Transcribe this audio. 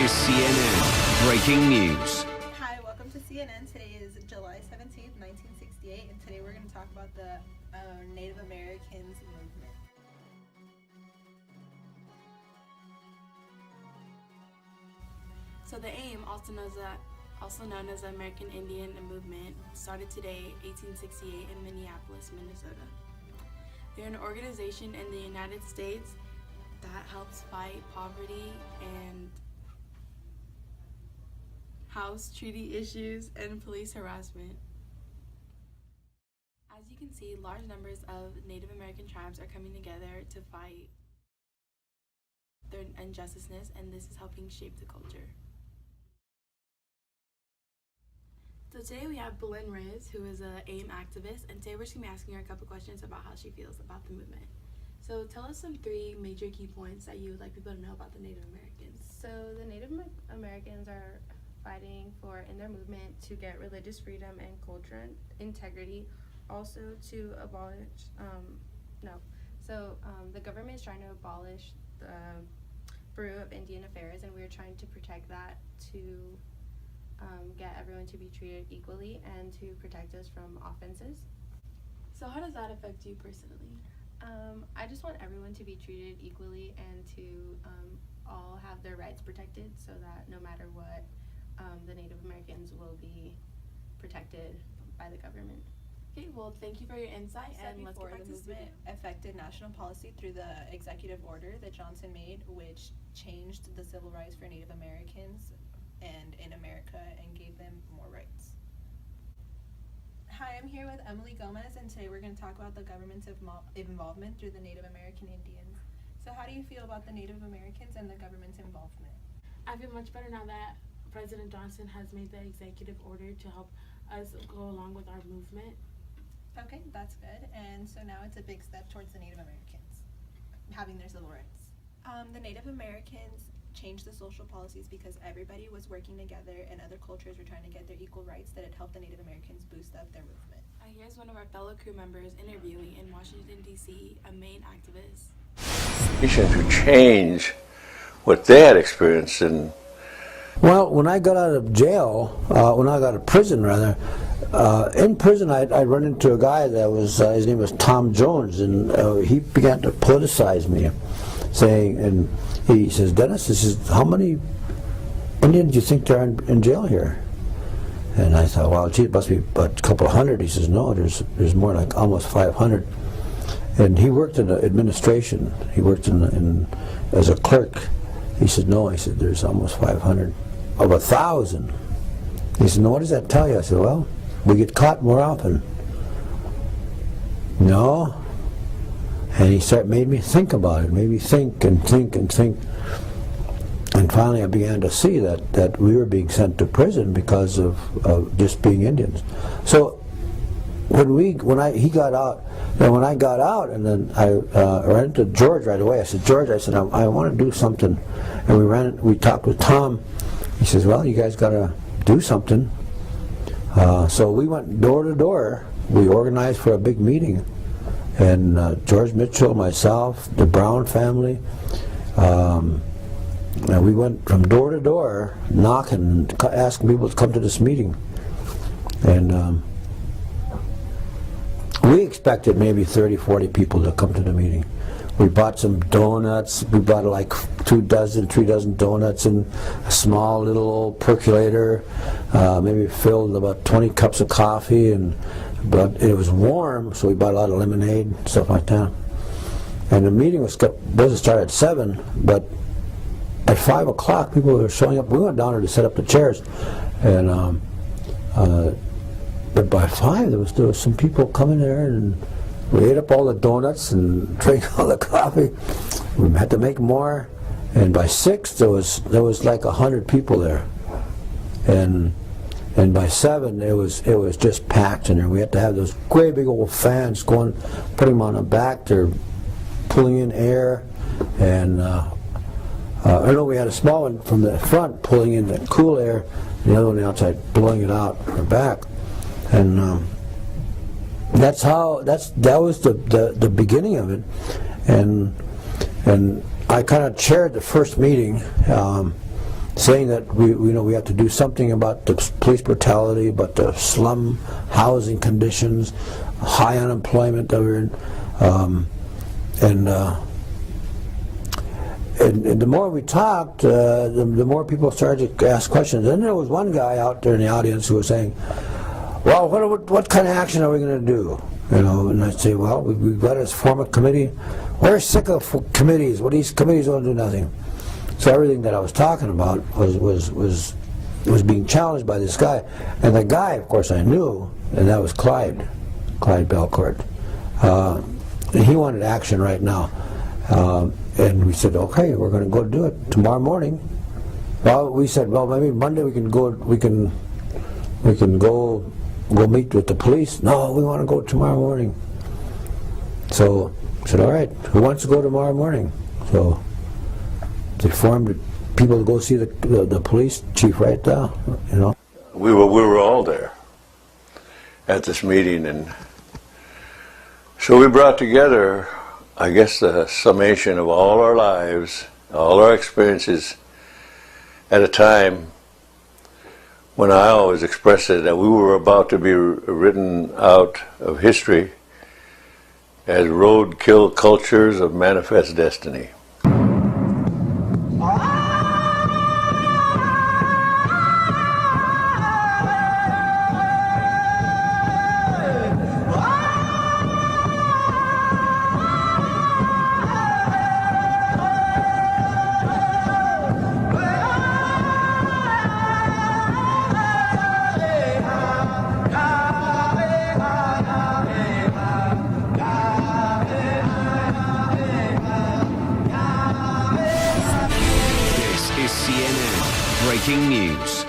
is CNN Breaking News. Hi, welcome to CNN. Today is July 17th, 1968, and today we're going to talk about the Native Americans movement. So the AIM, also known as the American Indian Movement, started today, 1868, in Minneapolis, Minnesota. They're an organization in the United States that helps fight poverty and house treaty issues and police harassment. As you can see, large numbers of Native American tribes are coming together to fight their injustices, and this is helping shape the culture. So today we have Belen Riz, who is an AIM activist, and today we're just going to be asking her a couple questions about how she feels about the movement. So tell us some three major key points that you would like people to know about the Native Americans. So the Native Americans are fighting for, in their movement, to get religious freedom and cultural integrity, also to abolish, the government is trying to abolish the Bureau of Indian Affairs, and we're trying to protect that to get everyone to be treated equally and to protect us from offenses. So how does that affect you personally? I just want everyone to be treated equally and to all have their rights protected, so that no matter what, the Native Americans will be protected by the government. Okay, well, thank you for your insight, and let's get back to the movement affected national policy through the executive order that Johnson made, which changed the civil rights for Native Americans and in America and gave them more rights. Hi, I'm here with Emily Gomez, and today we're going to talk about the government's involvement through the Native American Indians. So how do you feel about the Native Americans and the government's involvement? I feel much better now that President Johnson has made the executive order to help us go along with our movement. Okay, that's good. And so now it's a big step towards the Native Americans having their civil rights. The Native Americans changed the social policies because everybody was working together and other cultures were trying to get their equal rights, that it helped the Native Americans boost up their movement. Here's one of our fellow crew members interviewing in Washington, D.C., a Maine activist. To change what they had experienced. And well, when I got out of jail, when I got out of prison rather, in prison I run into a guy that was, his name was Tom Jones, and he began to politicize me, saying, and he says, Dennis, this is, how many Indians do you think there are in jail here? And I thought, well, gee, it must be a couple of hundred. He says, no, there's more, like almost 500. And he worked in the administration. He worked in as a clerk. He said, no. He said, there's almost 500 of 1,000. He said, no, what does that tell you? I said, well, we get caught more often. No. And he made me think about it, made me think and think and think. And finally I began to see that we were being sent to prison because of just being Indians. So when he got out, and when I got out, and then I ran into George right away. I said, George, I want to do something. And we talked with Tom. He says, well, you guys got to do something. So we went door to door. We organized for a big meeting. And George Mitchell, myself, the Brown family, and we went from door to door, knocking, asking people to come to this meeting. And we expected maybe 30, 40 people to come to the meeting. We bought some donuts. We bought like 3 dozen donuts in a small little old percolator. Maybe filled about 20 cups of coffee, but it was warm, so we bought a lot of lemonade and stuff like that. And the meeting was supposed to start at 7, but at 5 o'clock people were showing up. We went down there to set up the chairs, and but by 5 there was some people coming there, and we ate up all the donuts and drank all the coffee. We had to make more, and by 6 there was like 100 people there, and by 7 it was just packed in there. We had to have those great big old fans going, put them on the back. They're pulling in air, and I know we had a small one from the front pulling in the cool air, and the other one on the outside blowing it out from the back, and that was the beginning of it, and I kind of chaired the first meeting. saying that we have to do something about the police brutality, about the slum housing conditions, high unemployment that we're in, and the more we talked, the more people started to ask questions. And there was one guy out there in the audience who was saying, "Well, what kind of action are we going to do?" You know, and I'd say, "Well, we've got to form a committee. We're sick of committees. Well, these committees don't do nothing." So everything that I was talking about was being challenged by this guy, and the guy, of course, I knew, and that was Clyde Belcourt, and he wanted action right now. And we said, okay, we're going to go do it tomorrow morning. Well, we said, well, maybe Monday we can go. We can go meet with the police. No, we want to go tomorrow morning. So I said, all right, who wants to go tomorrow morning? So they formed people to go see the police chief right there. You know, We were all there at this meeting, and so we brought together, I guess, the summation of all our lives, all our experiences at a time when I always expressed it that we were about to be written out of history as roadkill cultures of manifest destiny. This is CNN Breaking News.